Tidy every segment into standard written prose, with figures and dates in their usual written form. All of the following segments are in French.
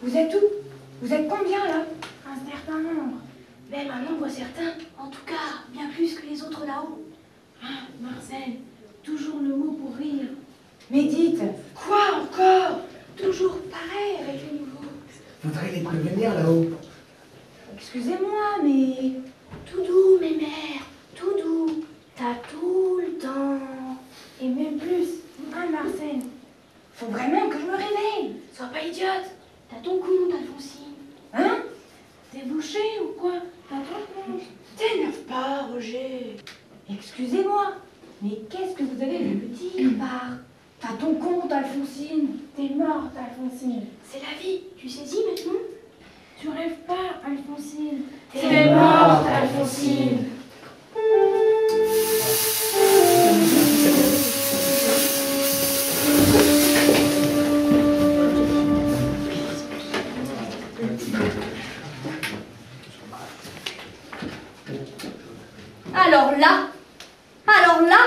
Vous êtes où? Vous êtes combien, là? Un certain nombre. Même un nombre certain. En tout cas, bien plus que les autres là-haut. Ah, Marcel, toujours le mot pour rire. Mais dites, quoi encore? Toujours pareil avec les nouveaux. Faudrait les prévenir là-haut. Excusez-moi, mais... Tout doux, mes mères, tout doux. T'as tout le temps. Et même plus, hein, Marcel? Faut vraiment que je me réveille. Sois pas idiote. T'as ton compte, Alphonsine. Hein? T'es bouché ou quoi? T'as ton compte? T'énerve pas, Roger. Excusez-moi, mais qu'est-ce que vous avez voulu dire par « T'as ton compte, Alphonsine ». T'es morte, Alphonsine. C'est la vie, tu saisis maintenant? Tu rêves pas, Alphonsine. T'es morte, Alphonsine. Alors là,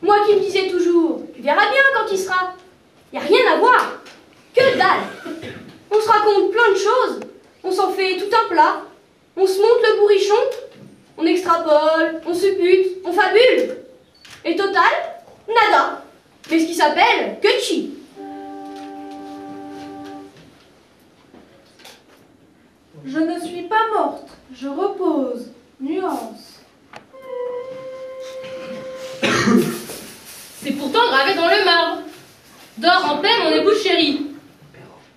moi qui me disais toujours, tu verras bien quand il sera. Y a rien à voir. Que dalle. On se raconte plein de choses. On s'en fait tout un plat. On se monte le bourrichon. On extrapole, on suppute, on fabule. Et total, nada. Mais ce qui s'appelle que chi. Je ne suis pas morte, je repose. Nuance. C'est pourtant gravé dans le marbre. Dors en paix, mon épouse chérie.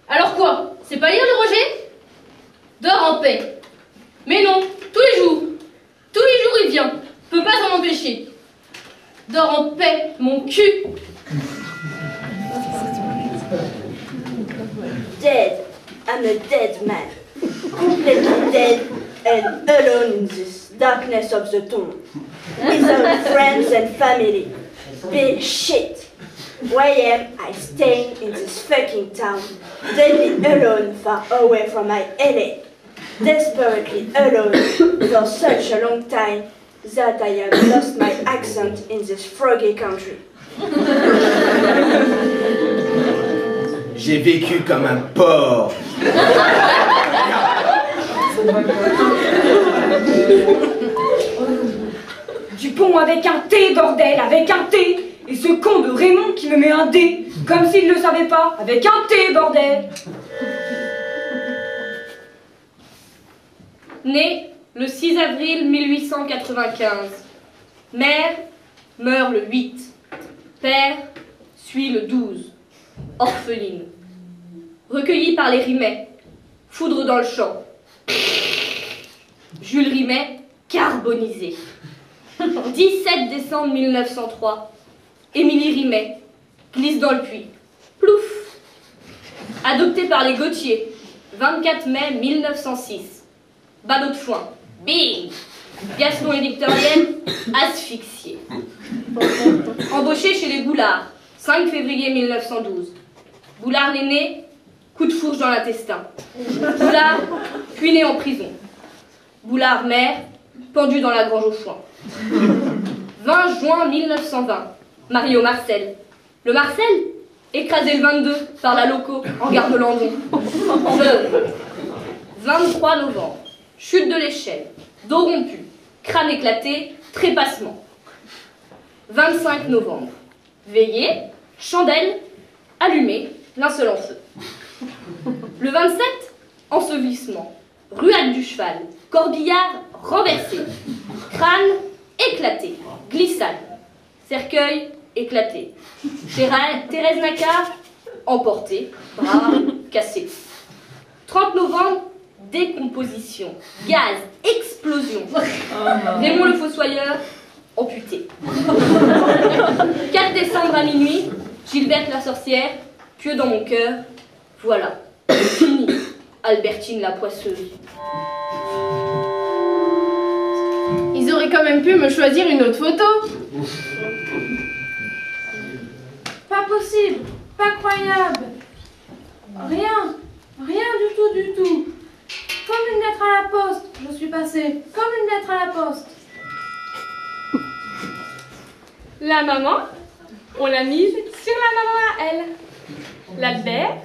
Alors quoi? C'est pas lire le Roger? Dors en paix. Mais non, tous les jours. Tous les jours il vient. Peux pas s'en empêcher. Dors en paix, mon cul. Dead. I'm a dead man. Completely dead and alone in this darkness of the tomb. Without friends and family. Big shit. Why am I staying in this fucking town? Deadly alone, far away from my LA. Desperately alone for such a long time that I have lost my accent in this froggy country. J'ai vécu comme un porc. Dupont avec un T, bordel, avec un T. Et ce con de Raymond qui me met un D, comme s'il ne le savait pas, avec un T, bordel. Né le 6 avril 1895. Mère meurt le 8. Père suit le 12. Orpheline. Recueillie par les Rimet. Foudre dans le champ. Jules Rimet, carbonisé. 17 décembre 1903. Émilie Rimet glisse dans le puits. Plouf. Adoptée par les Gautier. 24 mai 1906. Ballot de foin. Bing. Gaston et Victorienne, asphyxiés. Embauchée chez les Boulard. 5 février 1912. Boulard l'aîné, coup de fourche dans l'intestin. Boulard, puis né en prison. Boulard mère, pendu dans la grange au foin. 20 juin 1920. Mario Marcel. Le Marcel, écrasé le 22 par la loco en gare de Landon. Veuve. 23 novembre. Chute de l'échelle. Dos rompu. Crâne éclaté. Trépassement. 25 novembre. Veillée. Chandelle. Allumée. Linceul en feu. Le 27. Ensevelissement. Ruade du cheval. Corbillard renversé. Crâne éclaté. Glissade. Cercueil éclaté. Thérèse Nacquart emportée. Bras cassé. 30 novembre. Décomposition. Gaz. Explosion. Raymond le Fossoyeur amputé. 4 décembre à minuit. Gilberte la sorcière. Pieux dans mon cœur. Voilà. Fini. Albertine la poisseuse. Ils auraient quand même pu me choisir une autre photo. Pas possible, pas croyable. Rien, rien du tout, du tout. Comme une lettre à la poste, je suis passée. Comme une lettre à la poste. La maman, on l'a mise sur la maman à elle. L'Albert,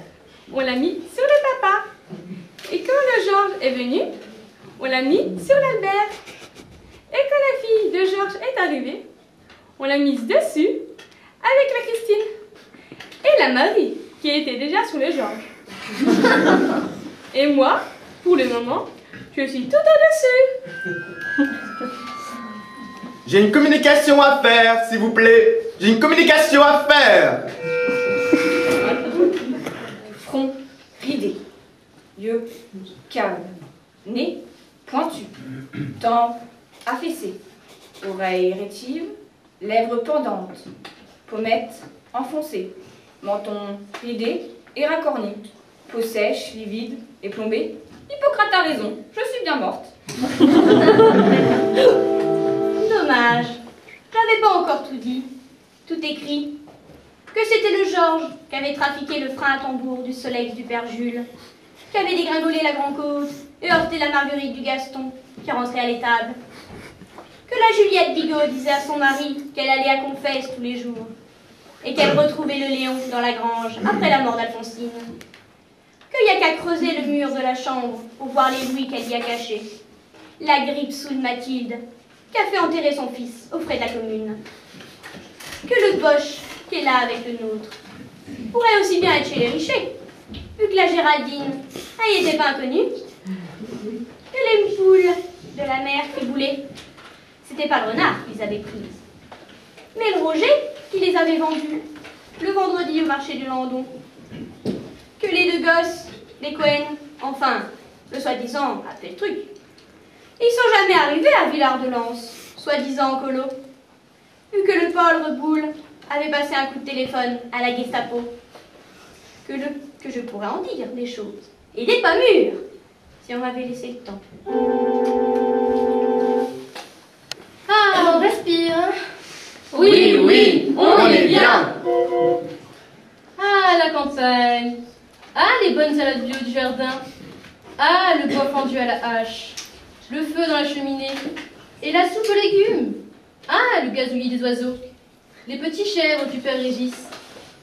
on l'a mis sur le papa. quand le Georges est venu, on l'a mis sur l'Albert. Et quand la fille de Georges est arrivée, on l'a mise dessus avec la Christine. Et la Marie, qui était déjà sous le Georges. Et moi, pour le moment, je suis tout au-dessus. J'ai une communication à faire, s'il vous plaît. J'ai une communication à faire. Front ridé, yeux calmes, nez pointu, tempes affaissées, oreilles rétives, lèvres pendantes, pommettes enfoncées, menton ridé et racorni, peau sèche, livide et plombée. Hippocrate a raison, je suis bien morte. Dommage. J'avais pas encore tout dit. Tout écrit. Que c'était le Georges qui avait trafiqué le frein à tambour du Solex du père Jules, qui avait dégringolé la Grande Côte et heurté la Marguerite du Gaston, qui rentrait à l'étable. Que la Juliette Bigot disait à son mari qu'elle allait à Confesse tous les jours, et qu'elle retrouvait le Léon dans la grange après la mort d'Alphonsine. Qu'il n'y a qu'à creuser le mur de la chambre pour voir les louis qu'elle y a cachés. La grippe sous de Mathilde, qui a fait enterrer son fils aux frais de la commune. Que le Boche, qui est là avec le nôtre, pourrait aussi bien être chez les Richer, vu que la Géraldine, elle n'était pas inconnue. Que les poules de la mer qui boulaient, c'était pas le renard qu'ils avaient prises, mais le Roger qui les avait vendues le vendredi au marché du Landon. Que les deux gosses, les Cohen, enfin, le soi-disant a fait le truc. Ils sont jamais arrivés à Villard-de-Lans, soi-disant en colo, vu que le Paul Reboul avait passé un coup de téléphone à la Gestapo. Que je pourrais en dire des choses, et des pas mûres, si on m'avait laissé le temps. Ah, on respire. Oui, oui, on est bien. Ah, la campagne. Ah, les bonnes salades bio du jardin. Ah, le bois fendu à la hache. Le feu dans la cheminée. Et la soupe aux légumes. Ah, le gazouillis des oiseaux. Les petits chèvres du père Régis.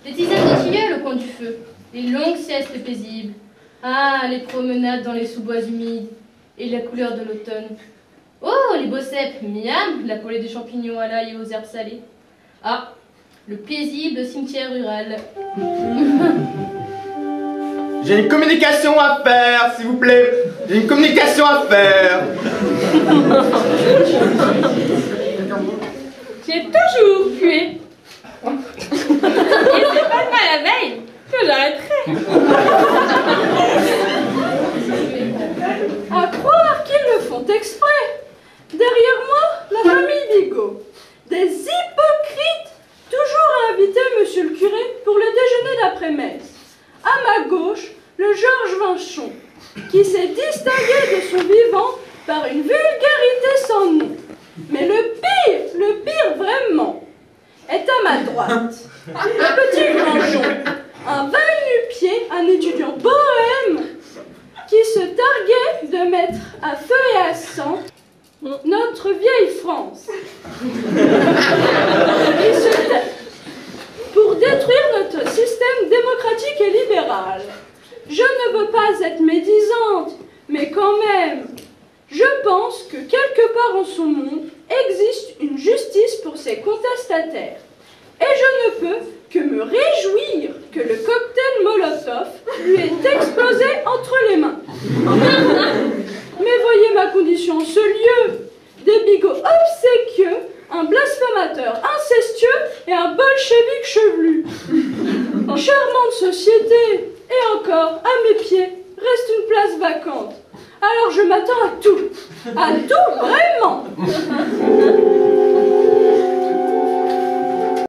Les tisanes de tilleul au coin du feu. Les longues siestes paisibles. Ah, les promenades dans les sous-bois humides. Et la couleur de l'automne. Oh, les beaux cèpes, miam, la poêlée de champignons à l'ail et aux herbes salées. Ah, le paisible cimetière rural. J'ai une communication à faire, s'il vous plaît. J'ai une communication à faire. J'ai toujours pué. Et c'est pas mal la veille que j'arrêterai. À croire qu'ils le font exprès. Derrière moi, la famille Bigot. Des hypocrites, toujours à inviter monsieur le curé pour le déjeuner d'après-messe. À ma gauche, le Georges Vinchon, qui s'est distingué de son vivant par une vulgarité sans nom. Mais le pire vraiment, est à ma droite. Le petit Grangeon, un va-nu-pied, un étudiant bohème, qui se targuait de mettre à feu et à sang notre vieille France. Pour détruire notre système démocratique et libéral. Je ne veux pas être médisante, mais quand même, je pense que quelque part en son monde existe une justice pour ses contestataires. Et je ne peux que me réjouir que le cocktail Molotov lui ait explosé entre les mains. Mais voyez ma condition en ce lieu. Des bigots obséquieux, un blasphémateur incestueux et un bolchevique chevelu. Charmante société. Et encore, à mes pieds, reste une place vacante. Alors je m'attends à tout. À tout, vraiment.